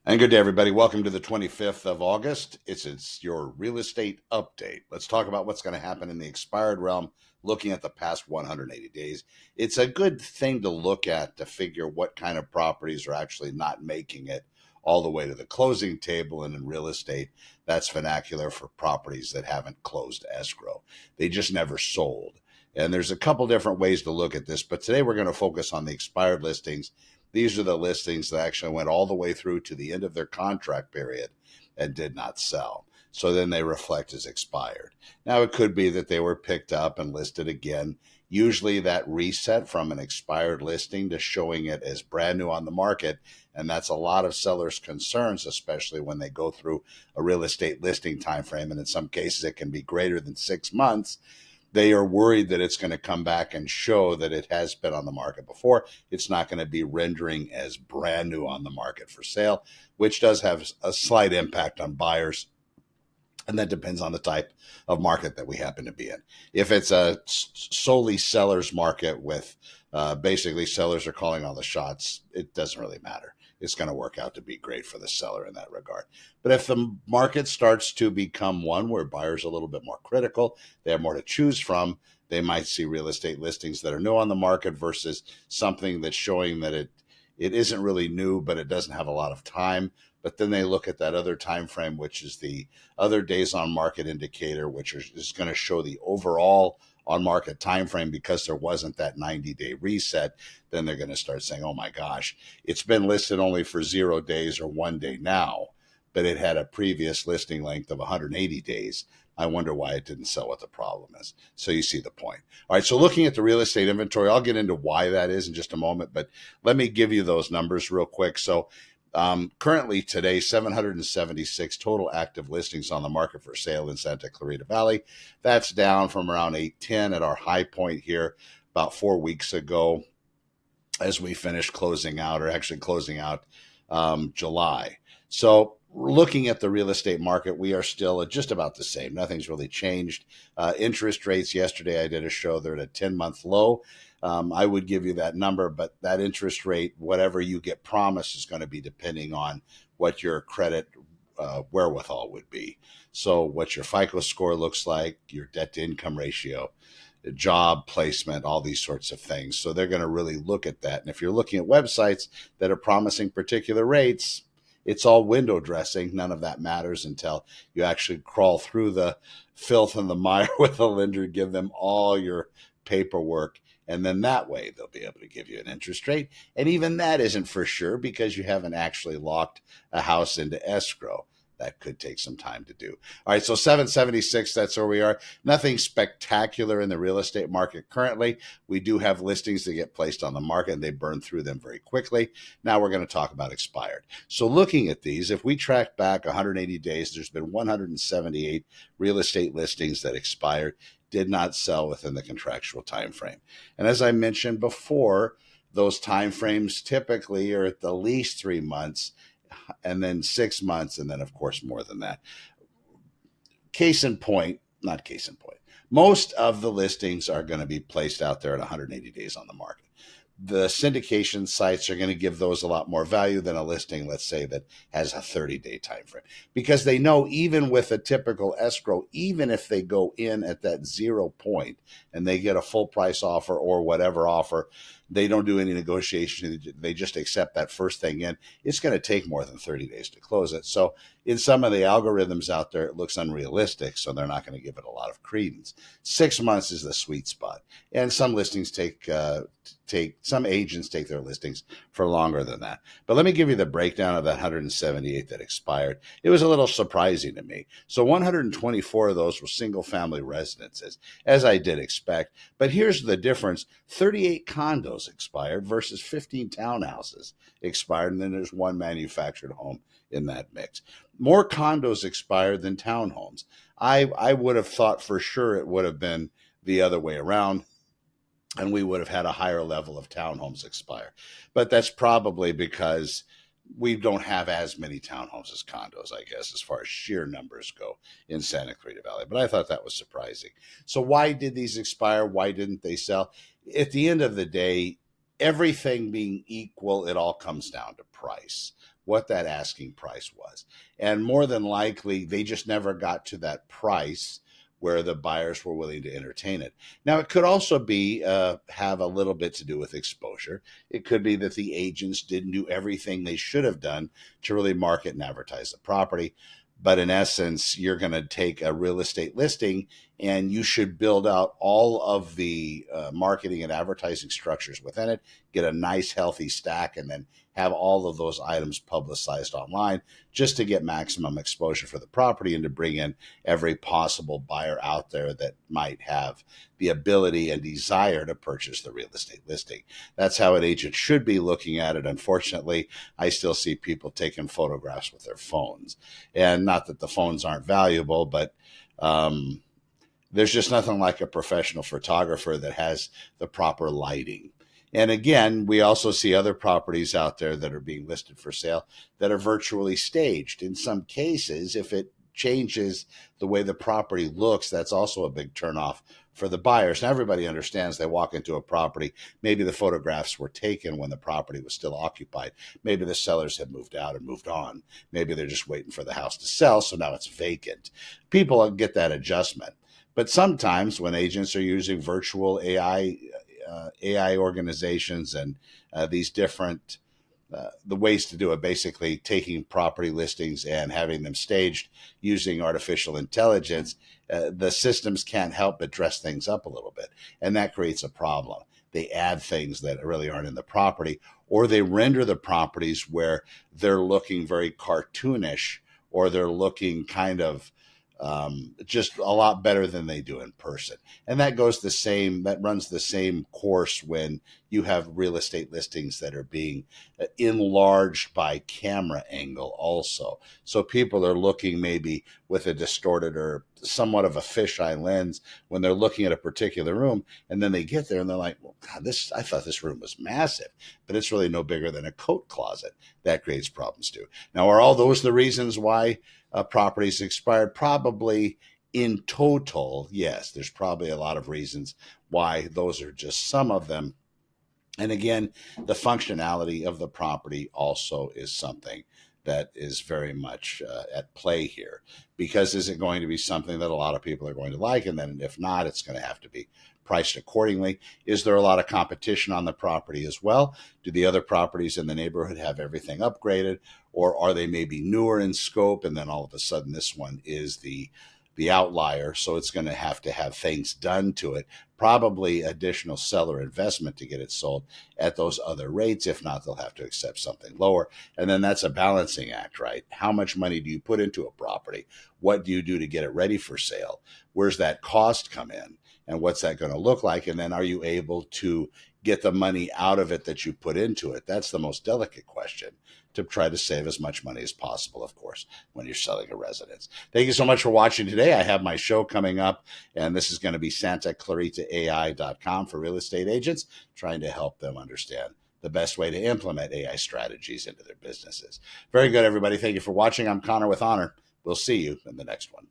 And good day, everybody. Welcome to the 25th of August. It's your real estate update. Let's talk about what's going to happen in the expired realm, looking at the past 180 days. It's a good thing to look at to figure what kind of properties are actually not making it all the way to the closing table. And in real estate, that's vernacular for properties that haven't closed escrow. They just never sold. And there's a couple different ways to look at this, but today we're going to focus on the expired listings. These are the listings that actually went all the way through to the end of their contract period and did not sell. So then they reflect as expired. Now, it could be that they were picked up and listed again. Usually that reset from an expired listing to showing it as brand new on the market. And that's a lot of sellers' concerns, especially when they go through a real estate listing time frame. And in some cases, it can be greater than 6 months. They are worried that it's going to come back and show that it has been on the market before. It's not going to be rendering as brand new on the market for sale, which does have a slight impact on buyers. And that depends on the type of market that we happen to be in. If it's a solely seller's market with basically sellers are calling all the shots, it doesn't really matter. It's going to work out to be great for the seller in that regard. But if the market starts to become one where buyers are a little bit more critical, they have more to choose from, they might see real estate listings that are new on the market versus something that's showing that it isn't really new, but it doesn't have a lot of time. But then they look at that other time frame, which is the other days on market indicator, which is going to show the overall on market time frame because there wasn't that 90-day reset. Then they're going to start saying, oh my gosh, it's been listed only for 0 days or 1 day now, but it had a previous listing length of 180 days. I wonder why it didn't sell, what the problem is. So you see the point. All right, so looking at the real estate inventory, I'll get into why that is in just a moment, but let me give you those numbers real quick. So currently today, 776 total active listings on the market for sale in Santa Clarita Valley. That's down from around 810 at our high point here about 4 weeks ago as we finished closing out, or actually closing out July. So looking at the real estate market, we are still at just about the same. Nothing's really changed. Interest rates, yesterday I did a show, they're at a 10-month low. I would give you that number, but that interest rate, whatever you get promised, is going to be depending on what your credit wherewithal would be. So what your FICO score looks like, your debt to income ratio, job placement, all these sorts of things. So they're going to really look at that. And if you're looking at websites that are promising particular rates, it's all window dressing. None of that matters until you actually crawl through the filth and the mire with a lender, give them all your paperwork, and then that way they'll be able to give you an interest rate. And even that isn't for sure because you haven't actually locked a house into escrow. That could take some time to do. All right, so 776, that's where we are. Nothing spectacular in the real estate market currently. We do have listings that get placed on the market and they burn through them very quickly. Now we're going to talk about expired. So looking at these, if we track back 180 days, there's been 178 real estate listings that expired, did not sell within the contractual time frame. And as I mentioned before, those time frames typically are at the least 3 months, and then 6 months, and then of course more than that. Not case in point. Most of the listings are going to be placed out there at 180 days on the market. The syndication sites are going to give those a lot more value than a listing, let's say, that has a 30-day time frame, because they know even with a typical escrow, even if they go in at that 0 point and they get a full price offer or whatever offer, they don't do any negotiation. They just accept that first thing in. It's going to take more than 30 days to close it. So in some of the algorithms out there, it looks unrealistic, so they're not going to give it a lot of credence. 6 months is the sweet spot. And some listings some agents take their listings for longer than that. But let me give you the breakdown of that 178 that expired. It was a little surprising to me. So 124 of those were single family residences, as I did expect. But here's the difference. 38 condos expired versus 15 townhouses expired. And then there's one manufactured home in that mix. More condos expired than townhomes. I would have thought for sure it would have been the other way around, and we would have had a higher level of townhomes expire. But that's probably because we don't have as many townhomes as condos, I guess, as far as sheer numbers go in Santa Clarita Valley. But I thought that was surprising. So why did these expire? Why didn't they sell? At the end of the day, everything being equal, it all comes down to price. what that asking price was. And more than likely, they just never got to that price where the buyers were willing to entertain it. Now, it could also be have a little bit to do with exposure. It could be that the agents didn't do everything they should have done to really market and advertise the property. But in essence, you're going to take a real estate listing and you should build out all of the marketing and advertising structures within it, get a nice, healthy stack, and then have all of those items publicized online just to get maximum exposure for the property and to bring in every possible buyer out there that might have the ability and desire to purchase the real estate listing. That's how an agent should be looking at it. Unfortunately, I still see people taking photographs with their phones. And not that the phones aren't valuable, but there's just nothing like a professional photographer that has the proper lighting. And again, we also see other properties out there that are being listed for sale that are virtually staged. In some cases, if it changes the way the property looks, that's also a big turnoff for the buyers. Now, everybody understands they walk into a property. Maybe the photographs were taken when the property was still occupied. Maybe the sellers have moved out and moved on. Maybe they're just waiting for the house to sell, so now it's vacant. People get that adjustment. But sometimes when agents are using virtual AI organizations and these different the ways to do it, basically taking property listings and having them staged using artificial intelligence, the systems can't help but dress things up a little bit. And that creates a problem. They add things that really aren't in the property, or they render the properties where they're looking very cartoonish, or they're looking kind of just a lot better than they do in person. And that runs the same course when you have real estate listings that are being enlarged by camera angle also. So people are looking maybe with a distorted or somewhat of a fisheye lens when they're looking at a particular room, and then they get there and they're like, well, God, I thought this room was massive, but it's really no bigger than a coat closet. That creates problems too. Now, are all those the reasons why properties expired? Probably in total, yes. There's probably a lot of reasons why. Those are just some of them. And again, the functionality of the property also is something that is very much at play here. Because is it going to be something that a lot of people are going to like? And then if not, it's going to have to be priced accordingly. Is there a lot of competition on the property as well? Do the other properties in the neighborhood have everything upgraded? Or are they maybe newer in scope? And then all of a sudden this one is the outlier. So it's going to have things done to it, probably additional seller investment to get it sold at those other rates. If not, they'll have to accept something lower. And then that's a balancing act, right? How much money do you put into a property? What do you do to get it ready for sale? Where's that cost come in? And what's that going to look like? And then are you able to get the money out of it that you put into it? That's the most delicate question, to try to save as much money as possible, of course, when you're selling a residence. Thank you so much for watching today. I have my show coming up, and this is going to be SantaClaritaAI.com for real estate agents, trying to help them understand the best way to implement AI strategies into their businesses. Very good, everybody. Thank you for watching. I'm Connor with Honor. We'll see you in the next one.